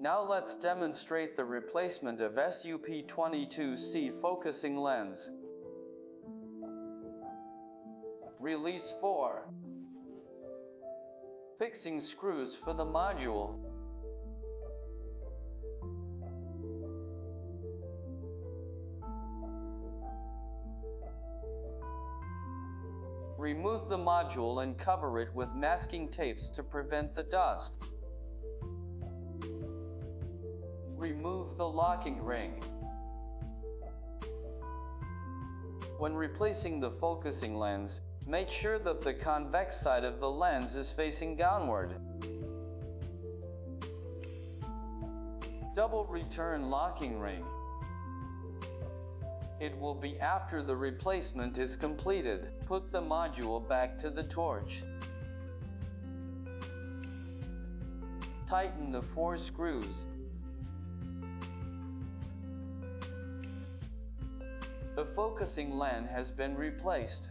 Now let's demonstrate the replacement of SUP22C focusing lens. Release 4. Fixing screws for the module. Remove the module and cover it with masking tapes to prevent the dust. Remove the locking ring. When replacing the focusing lens, make sure that the convex side of the lens is facing downward. Double return locking ring. It will be after the replacement is completed. Put the module back to the torch. Tighten the 4 screws. The focusing lens has been replaced.